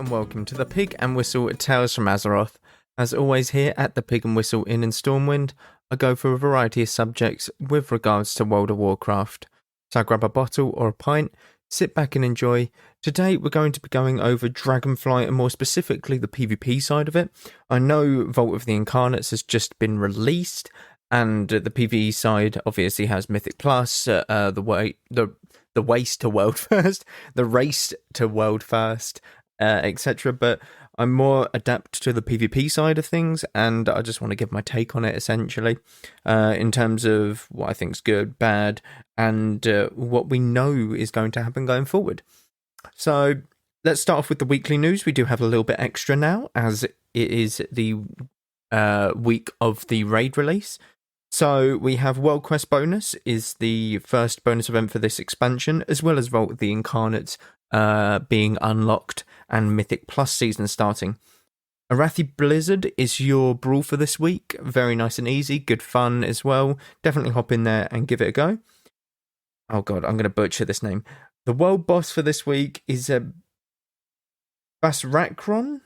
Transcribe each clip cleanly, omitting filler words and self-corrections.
and welcome to the Pig and Whistle Tales from Azeroth. As always here at the Pig and Whistle Inn in Stormwind, I go for a variety of subjects with regards to World of Warcraft. So grab a bottle or a pint, sit back and enjoy. Today we're going to be going over Dragonflight and more specifically the PvP side of it. I know Vault of the Incarnates has just been released and the PvE side obviously has Mythic Plus, the race to world first, the race to world first, etc. But I'm more adept to the PvP side of things, and I just want to give my take on it essentially, in terms of what I think is good, bad, and what we know is going to happen going forward. So let's start off with the weekly news. We do have a little bit extra now, as it is the week of the raid release. So we have World Quest bonus is the first bonus event for this expansion, as well as Vault of the Incarnates being unlocked and Mythic Plus season starting. Arathi Blizzard is your brawl for this week. Very nice and easy, good fun as well. Definitely hop in there and give it a go. Oh god, I'm going to butcher this name. The world boss for this week is Basrakron?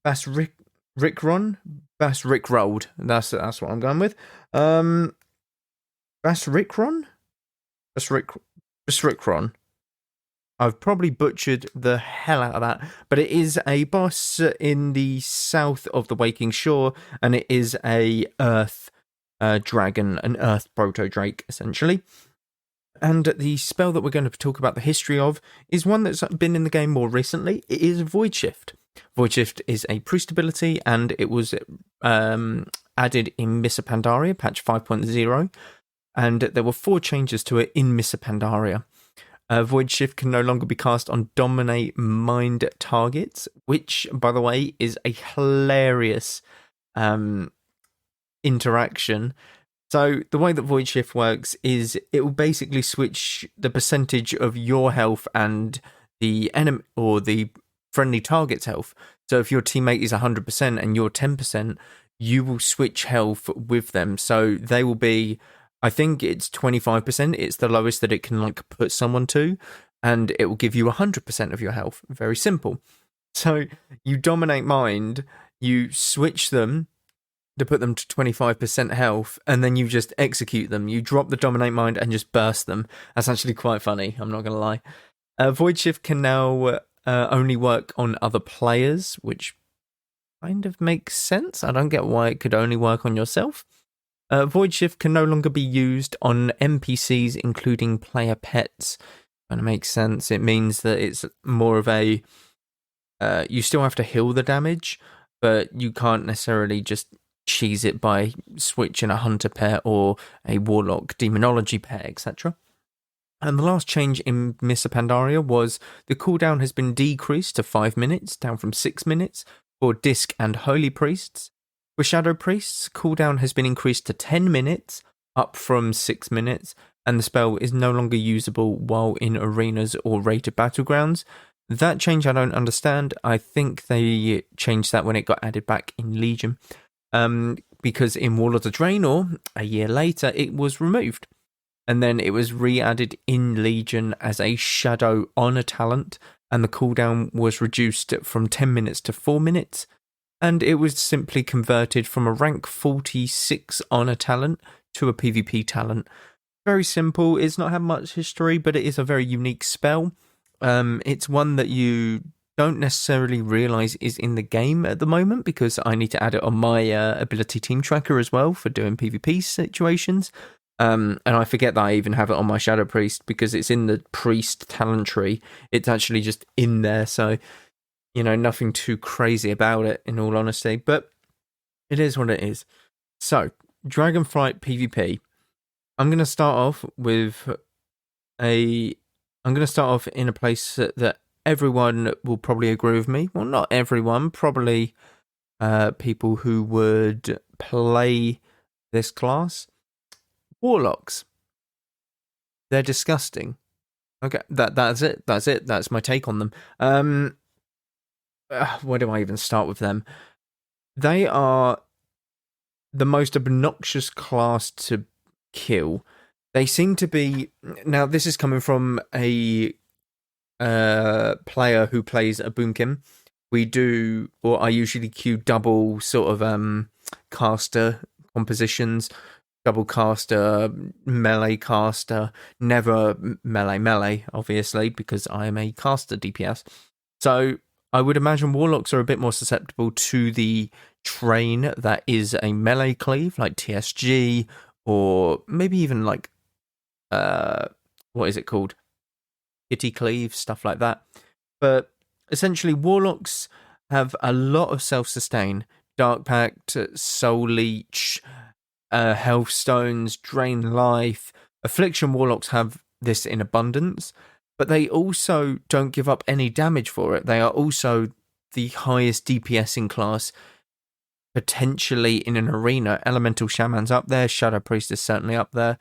Basrikron? Basrikrolled. That's what I'm going with. Basrikron? Basrikron. I've probably butchered the hell out of that, but it is a boss in the south of the Waking Shore, and it is a earth dragon, an earth proto-drake, essentially. And the spell that we're going to talk about the history of is one that's been in the game more recently. It is Void Shift. Void Shift is a priest ability, and it was added in Missa Pandaria, patch 5.0, and there were 4 changes to it in Missa Pandaria. Void Shift can no longer be cast on Dominate Mind targets, which, by the way, is a hilarious interaction. So the way that Void Shift works is it will basically switch the percentage of your health and the enemy or the friendly target's health. So if your teammate is 100% and you're 10%, you will switch health with them. So they will be, I think it's 25%. It's the lowest that it can put someone to, and it will give you 100% of your health. Very simple. So you dominate mind, you switch them to put them to 25% health, and then you just execute them. You drop the dominate mind and just burst them. That's actually quite funny, I'm not going to lie. Void Shift can now only work on other players, which kind of makes sense. I don't get why it could only work on yourself. Void Shift can no longer be used on NPCs, including player pets. And it makes sense. It means that it's more of a... you still have to heal the damage, but you can't necessarily just cheese it by switching a hunter pet or a warlock demonology pet, etc. And the last change in Missa Pandaria was the cooldown has been decreased to 5 minutes, down from 6 minutes, for Disc and Holy Priests. For Shadow Priests, cooldown has been increased to 10 minutes, up from 6 minutes, and the spell is no longer usable while in arenas or rated battlegrounds. That change I don't understand. I think they changed that when it got added back in Legion, because in Warlords of Draenor, a year later, it was removed. And then it was re-added in Legion as a Shadow Honor talent, and the cooldown was reduced from 10 minutes to 4 minutes. And it was simply converted from a rank 46 Honor talent to a PvP talent. Very simple. It's not had much history, but it is a very unique spell. It's one that you don't necessarily realise is in the game at the moment, because I need to add it on my ability team tracker as well for doing PvP situations. And I forget that I even have it on my Shadow Priest, because it's in the Priest talent tree. It's actually just in there, so... nothing too crazy about it, in all honesty, but it is what it is. So, Dragonflight PvP. I'm going to start off in a place that everyone will probably agree with me. Well, not everyone, probably people who would play this class. Warlocks. They're disgusting. Okay, that's it. That's my take on them. Where do I even start with them? They are the most obnoxious class to kill. They seem to be... Now, this is coming from a player who plays a Boomkin. we do, or I usually queue double sort of caster compositions, double caster, melee caster, never melee, obviously, because I am a caster DPS. So I would imagine warlocks are a bit more susceptible to the train that is a melee cleave, like TSG, or maybe even like, what is it called? Kitty cleave, stuff like that. But essentially, warlocks have a lot of self-sustain, Dark Pact, Soul Leech, health stones, drain life. Affliction warlocks have this in abundance, but they also don't give up any damage for it. They are also the highest DPS in class, potentially in an arena. Elemental Shaman's up there, Shadow Priest is certainly up there.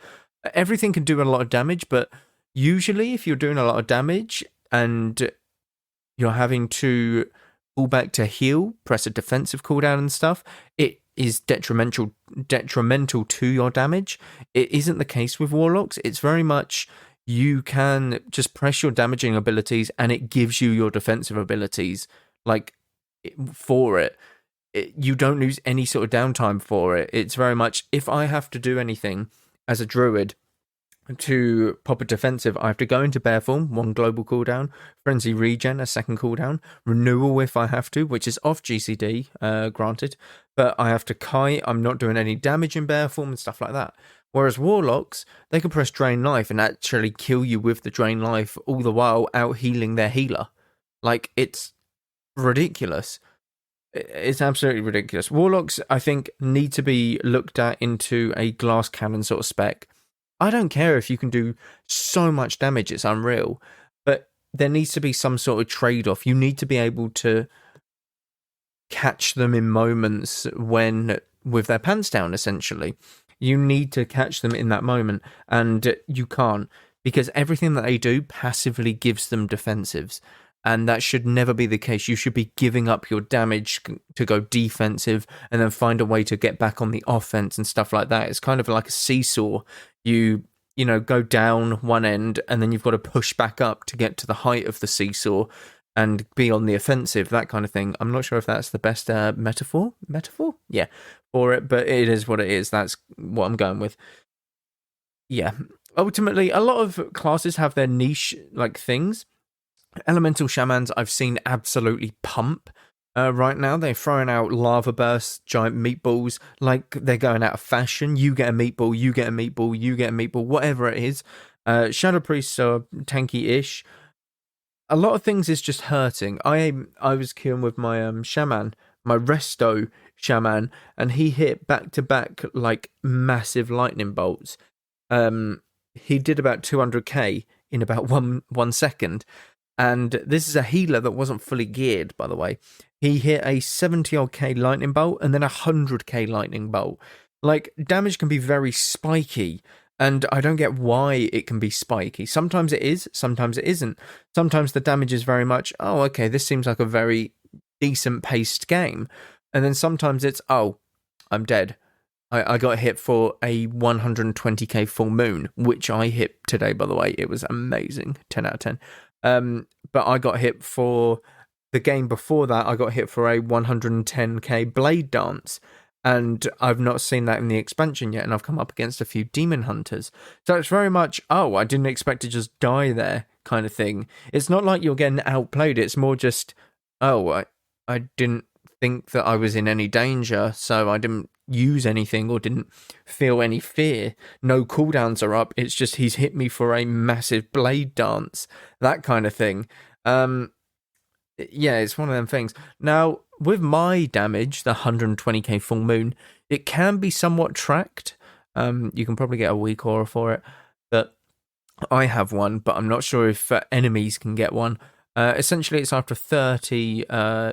Everything can do a lot of damage, but usually if you're doing a lot of damage and you're having to pull back to heal, press a defensive cooldown and stuff, it is detrimental to your damage. It isn't the case with warlocks. It's very much you can just press your damaging abilities and it gives you your defensive abilities like for it. You don't lose any sort of downtime for it. It's very much, if I have to do anything as a druid to pop a defensive, I have to go into bear form, 1 global cooldown, frenzy regen, a 2nd cooldown, renewal if I have to, which is off GCD, granted, but I have to kite. I'm not doing any damage in bear form and stuff like that. Whereas warlocks, they can press drain life and actually kill you with the drain life, all the while out healing their healer. Like, it's ridiculous. It's absolutely ridiculous. Warlocks, I think, need to be looked at into a glass cannon sort of spec. I don't care if you can do so much damage, it's unreal. But there needs to be some sort of trade-off. You need to be able to catch them in moments when, with their pants down, essentially. You need to catch them in that moment, and you can't, because everything that they do passively gives them defensives. And that should never be the case. You should be giving up your damage to go defensive and then find a way to get back on the offense and stuff like that. It's kind of like a seesaw. You go down one end and then you've got to push back up to get to the height of the seesaw and be on the offensive, that kind of thing. I'm not sure if that's the best metaphor? Yeah, for it, but it is what it is. That's what I'm going with. Yeah. Ultimately, a lot of classes have their niche like things. Elemental Shamans I've seen absolutely pump right now. They're throwing out lava bursts, giant meatballs, like they're going out of fashion. You get a meatball, you get a meatball, you get a meatball, whatever it is. Shadow Priests are tanky-ish. A lot of things is just hurting. I was queuing with my shaman, my resto shaman, and he hit back-to-back like massive lightning bolts. He did about 200k in about one second. And this is a healer that wasn't fully geared, by the way. He hit a 70-odd-k lightning bolt and then a 100k lightning bolt. Like, damage can be very spiky, and I don't get why it can be spiky. Sometimes it is, sometimes it isn't. Sometimes the damage is very much, oh, okay, this seems like a very decent-paced game. And then sometimes it's, oh, I'm dead. I got hit for a 120k full moon, which I hit today, by the way. It was amazing. 10 out of 10. But I got hit for the game before that. I got hit for a 110k blade dance, and I've not seen that in the expansion yet. And I've come up against a few demon hunters, so it's very much, oh, I didn't expect to just die there, kind of thing. It's not like you're getting outplayed. It's more just, oh, I didn't think that I was in any danger, so I didn't use anything or didn't feel any fear. No cooldowns are up. It's just he's hit me for a massive blade dance, that kind of thing. Yeah, it's one of them things. Now, with my damage, the 120k full moon, it can be somewhat tracked. You can probably get a weak aura for it, but I have one, but I'm not sure if enemies can get one. Essentially, it's after 30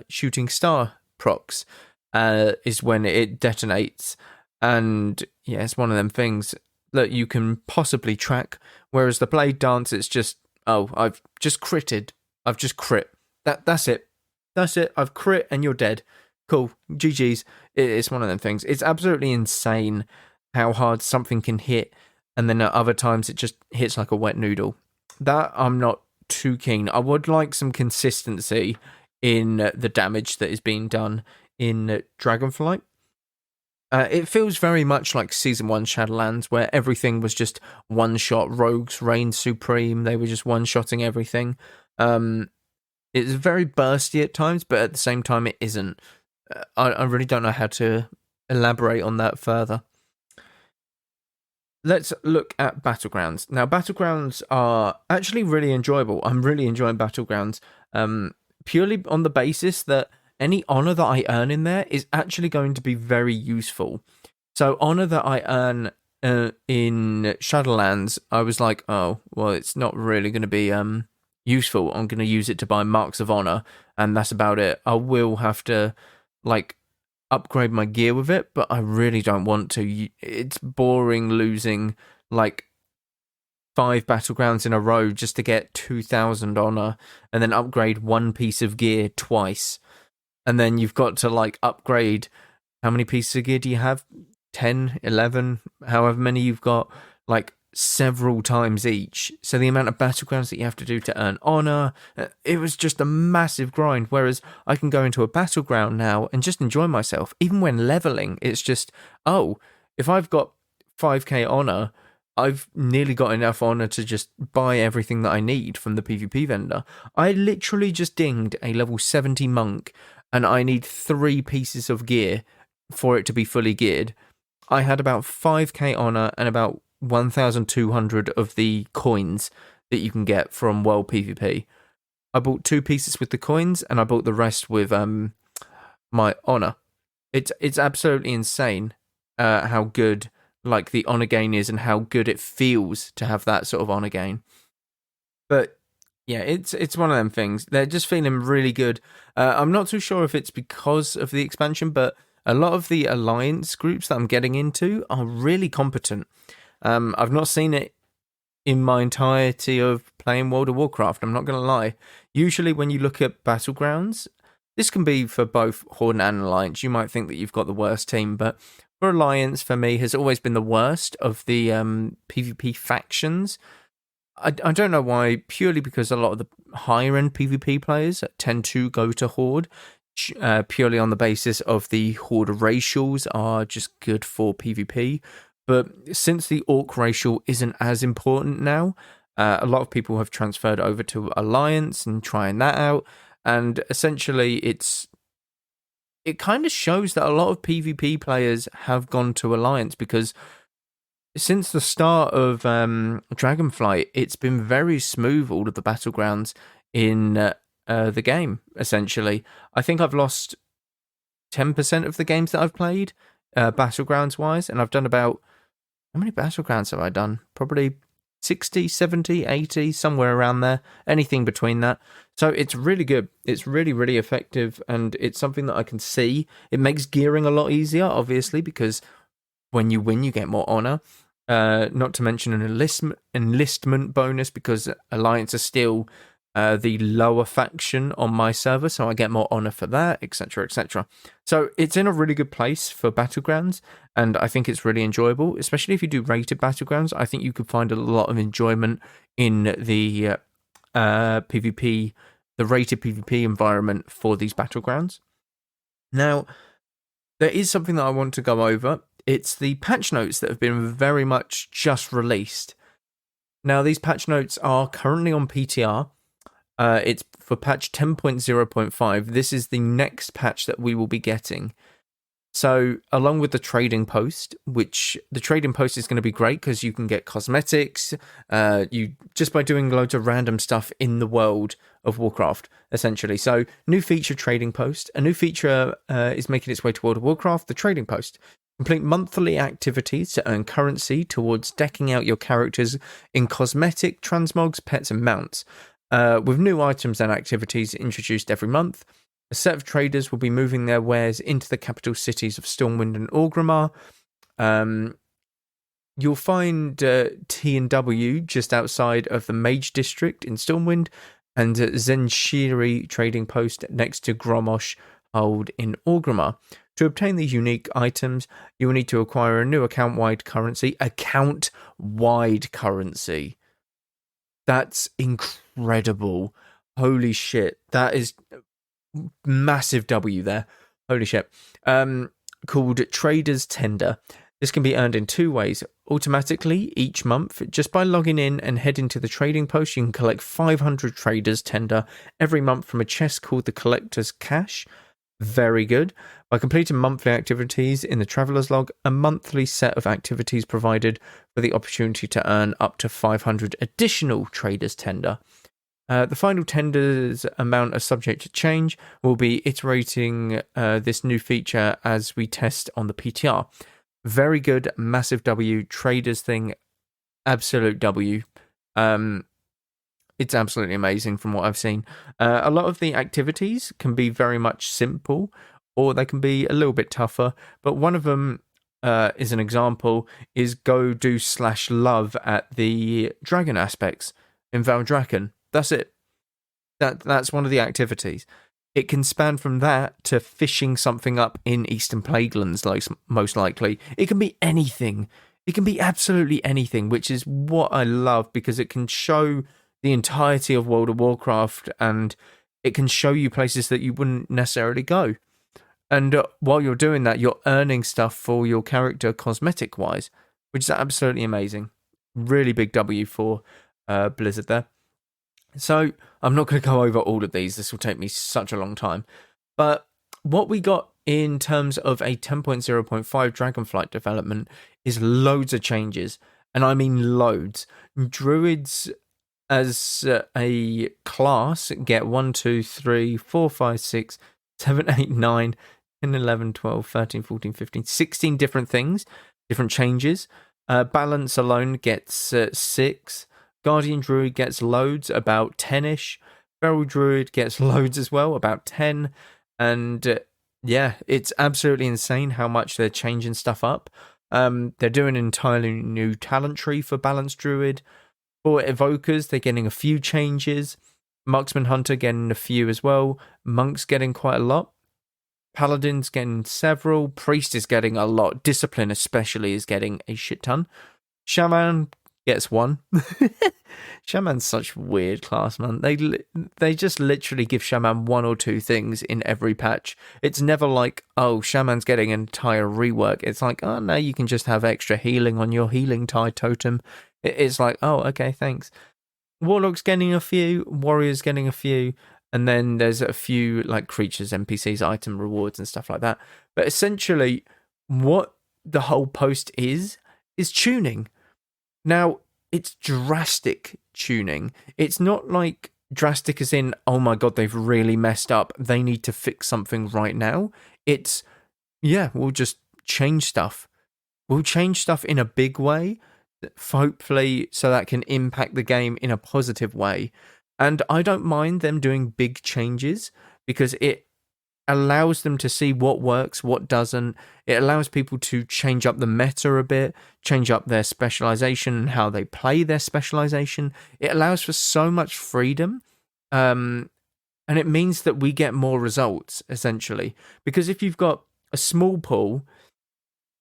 shooting star procs is when it detonates, and yeah, it's one of them things that you can possibly track, whereas the blade dance, it's just, oh, I've just critted, I've just crit, that's it, I've crit and you're dead, cool, GG's. It's one of them things. It's absolutely insane how hard something can hit, and then at other times it just hits like a wet noodle. That I'm not too keen. I would like some consistency in the damage that is being done in Dragonflight. It feels very much like Season 1 Shadowlands, where everything was just one-shot. Rogues reigned supreme. They were just one-shotting everything. It's very bursty at times, but at the same time, it isn't. I really don't know how to elaborate on that further. Let's look at Battlegrounds. Now, Battlegrounds are actually really enjoyable. I'm really enjoying Battlegrounds, purely on the basis that any honor that I earn in there is actually going to be very useful. So, honor that I earn in Shadowlands, I was like, oh, well, it's not really going to be useful. I'm going to use it to buy marks of honor, and that's about it. I will have to, like, upgrade my gear with it, but I really don't want to. It's boring losing like 5 battlegrounds in a row just to get 2,000 honor and then upgrade one piece of gear twice. And then you've got to like upgrade, how many pieces of gear do you have? 10, 11, however many you've got, like several times each. So the amount of battlegrounds that you have to do to earn honor, it was just a massive grind. Whereas I can go into a battleground now and just enjoy myself. Even when leveling, it's just, oh, if I've got 5k honor, I've nearly got enough honor to just buy everything that I need from the PvP vendor. I literally just dinged a level 70 monk and I need 3 pieces of gear for it to be fully geared. I had about 5k honor and about 1,200 of the coins that you can get from World PvP. I bought 2 pieces with the coins, and I bought the rest with my honor. It's absolutely insane how good like the honor gain is, and how good it feels to have that sort of honor gain. But yeah, it's one of them things. They're just feeling really good. I'm not too sure if it's because of the expansion, but a lot of the alliance groups that I'm getting into are really competent. I've not seen it in my entirety of playing World of Warcraft, I'm not going to lie. Usually when you look at Battlegrounds, this can be for both Horde and Alliance, you might think that you've got the worst team, but for Alliance, for me, has always been the worst of the PvP factions. I don't know why, purely because a lot of the higher-end PvP players tend to go to Horde, purely on the basis of the Horde racials are just good for PvP. But since the Orc racial isn't as important now, a lot of people have transferred over to Alliance and trying that out. And essentially, it kind of shows that a lot of PvP players have gone to Alliance, because since the start of Dragonflight, it's been very smooth, all of the battlegrounds in the game, essentially. I think I've lost 10% of the games that I've played, battlegrounds-wise, and I've done about... How many battlegrounds have I done? Probably 60, 70, 80, somewhere around there. Anything between that. So it's really good. It's really, really effective, and it's something that I can see. It makes gearing a lot easier, obviously, because when you win, you get more honor. Not to mention an enlistment bonus, because Alliance are still the lower faction on my server, so I get more honor for that, etc., etc. So it's in a really good place for Battlegrounds, and I think it's really enjoyable, especially if you do rated Battlegrounds. I think you could find a lot of enjoyment in the PvP, the rated PvP environment for these Battlegrounds. Now, there is something that I want to go over. It's the patch notes that have been very much just released. Now, these patch notes are currently on PTR. It's for patch 10.0.5. This is the next patch that we will be getting. So, along with the trading post, which the trading post is going to be great because you can get cosmetics, you just by doing loads of random stuff in the world of Warcraft, essentially. So, new feature, trading post. A new feature is making its way to World of Warcraft, the trading post. Complete monthly activities to earn currency towards decking out your characters in cosmetic, transmogs, pets, and mounts. With new items and activities introduced every month, a set of traders will be moving their wares into the capital cities of Stormwind and Orgrimmar. You'll find T&W just outside of the Mage District in Stormwind, and Zenshiri trading post next to Gromosh Hold in Orgrimmar. To obtain these unique items, you will need to acquire a new account-wide currency. Account-wide currency. That's incredible. Holy shit. That is... Massive W there. Holy shit. Called Trader's Tender. This can be earned in 2 ways. Automatically, each month, just by logging in and heading to the trading post, you can collect 500 Trader's Tender every month from a chest called the Collector's Cache. Very good. By completing monthly activities in the Traveler's Log, a monthly set of activities provided for the opportunity to earn up to 500 additional Trader's Tender. The final tender's amount are subject to change. We'll be iterating this new feature as we test on the PTR. Very good, massive W. Traders thing, absolute W. It's absolutely amazing from what I've seen. A lot of the activities can be very much simple, or they can be a little bit tougher. But one of them, is an example, is go do /love at the dragon aspects in Valdraken. That's it. That's one of the activities. It can span from that to fishing something up in Eastern Plaguelands, most likely. It can be anything. It can be absolutely anything, which is what I love, because it can show the entirety of World of Warcraft, and it can show you places that you wouldn't necessarily go. And while you're doing that, you're earning stuff for your character cosmetic-wise, which is absolutely amazing. Really big W for Blizzard there. So I'm not going to go over all of these. This will take me such a long time. But what we got in terms of a 10.0.5 Dragonflight development is loads of changes. And I mean loads. Druids as a class get 1, 2, 3, 4, 5, 6, 7, 8, 9, 10, 11, 12, 13, 14, 15, 16 different things, different changes. Balance alone gets 6. Guardian Druid gets loads, about 10-ish. Feral Druid gets loads as well, about 10. And yeah, it's absolutely insane how much they're changing stuff up. They're doing an entirely new talent tree for Balanced Druid. For Evokers, they're getting a few changes. Marksman Hunter getting a few as well. Monks getting quite a lot. Paladins getting several. Priest is getting a lot. Discipline especially is getting a shit ton. Shaman gets 1. Shaman's such a weird class, man. They just literally give Shaman 1 or 2 things in every patch. It's never like, oh, Shaman's getting an entire rework. It's like, oh, no, you can just have extra healing on your healing tide totem. It's like, oh, okay, thanks. Warlock's getting a few, Warrior's getting a few, and then there's a few like creatures, NPCs, item rewards and stuff like that. But essentially, what the whole post is tuning. Now, it's drastic tuning. It's not like drastic as in, oh my god, they've really messed up, they need to fix something right now. It's, yeah, we'll just change stuff. We'll change stuff in a big way, hopefully so that can impact the game in a positive way. And I don't mind them doing big changes, because it allows them to see what works, what doesn't. It allows people to change up the meta a bit, change up their specialization and how they play their specialization. It allows for so much freedom, and it means that we get more results, essentially. Because if you've got a small pool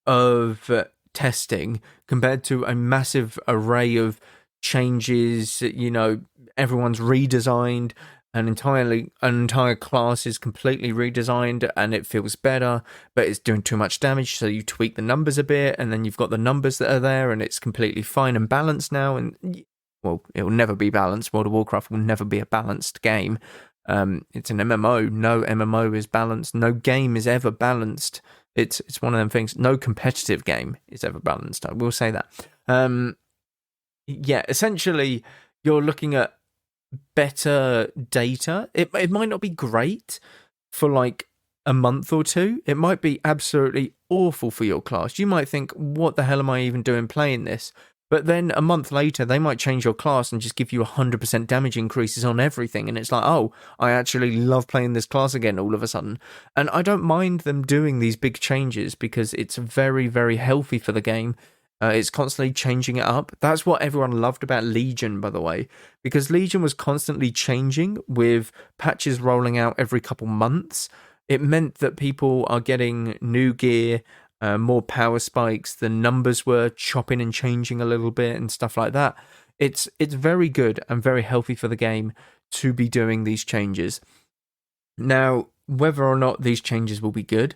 of testing compared to a massive array of changes, you know, everyone's redesigned, an entire class is completely redesigned and it feels better, but it's doing too much damage, so you tweak the numbers a bit, and then you've got the numbers that are there and it's completely fine and balanced now. And well, it will never be balanced. World of Warcraft will never be a balanced game. It's an MMO. No MMO is balanced. No game is ever balanced. It's one of them things. No competitive game is ever balanced. I will say that. Yeah, essentially, you're looking at better data. It might not be great for like a month or two. It might be absolutely awful for your class. You might think, what the hell am I even doing playing this? But then a month later, they might change your class and just give you 100% damage increases on everything. And it's like, oh, I actually love playing this class again all of a sudden. And I don't mind them doing these big changes, because it's very, very healthy for the game. It's constantly changing it up. That's what everyone loved about Legion, by the way, because Legion was constantly changing with patches rolling out every couple months. It meant that people are getting new gear, more power spikes. The numbers were chopping and changing a little bit and stuff like that. It's very good and very healthy for the game to be doing these changes. Now, whether or not these changes will be good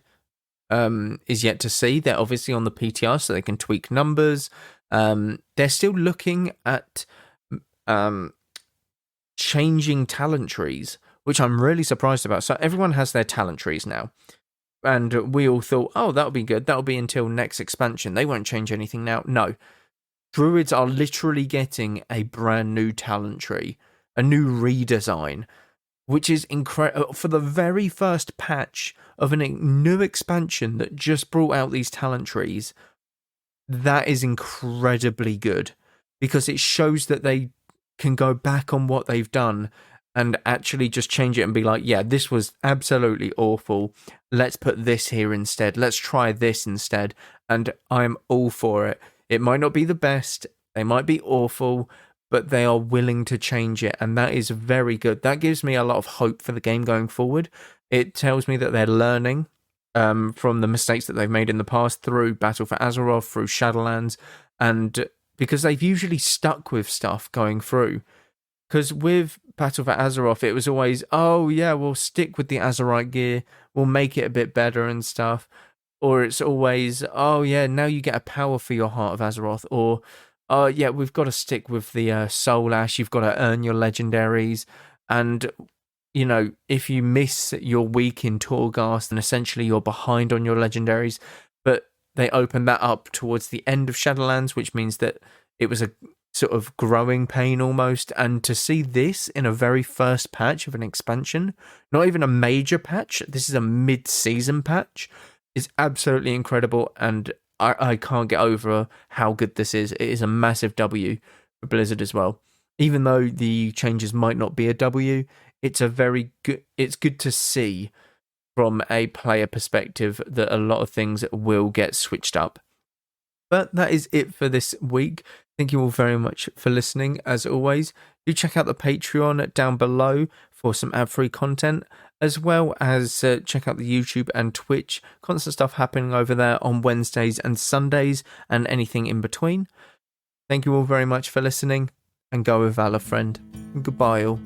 is yet to see. They're obviously on the PTR, so they can tweak numbers. They're still looking at changing talent trees, which I'm really surprised about. So everyone has their talent trees now. And we all thought, oh, that'll be good. That'll be until next expansion. They won't change anything now. No. Druids are literally getting a brand new talent tree, a new redesign, which is incredible. For the very first patch of a new expansion that just brought out these talent trees, that is incredibly good because it shows that they can go back on what they've done and actually just change it and be like, yeah, this was absolutely awful. Let's put this here instead. Let's try this instead. And I'm all for it. It might not be the best. They might be awful, but they are willing to change it. And that is very good. That gives me a lot of hope for the game going forward. It tells me that they're learning from the mistakes that they've made in the past through Battle for Azeroth, through Shadowlands, and because they've usually stuck with stuff going through. Because with Battle for Azeroth, it was always, oh yeah, we'll stick with the Azerite gear, we'll make it a bit better and stuff. Or it's always, oh yeah, now you get a power for your Heart of Azeroth. Or, oh yeah, we've got to stick with the Soul Ash, you've got to earn your legendaries. And, you know, if you miss your week in Torghast, then essentially you're behind on your legendaries. But they opened that up towards the end of Shadowlands, which means that it was a sort of growing pain almost. And to see this in a very first patch of an expansion, not even a major patch, this is a mid-season patch, is absolutely incredible. And I can't get over how good this is. It is a massive W for Blizzard as well. Even though the changes might not be a W, it's a very good, it's good to see from a player perspective that a lot of things will get switched up. But that is it for this week. Thank you all very much for listening. As always, do check out the Patreon down below for some ad-free content, as well as check out the YouTube and Twitch. Constant stuff happening over there on Wednesdays and Sundays and anything in between. Thank you all very much for listening, and go with Valor, friend. Goodbye all.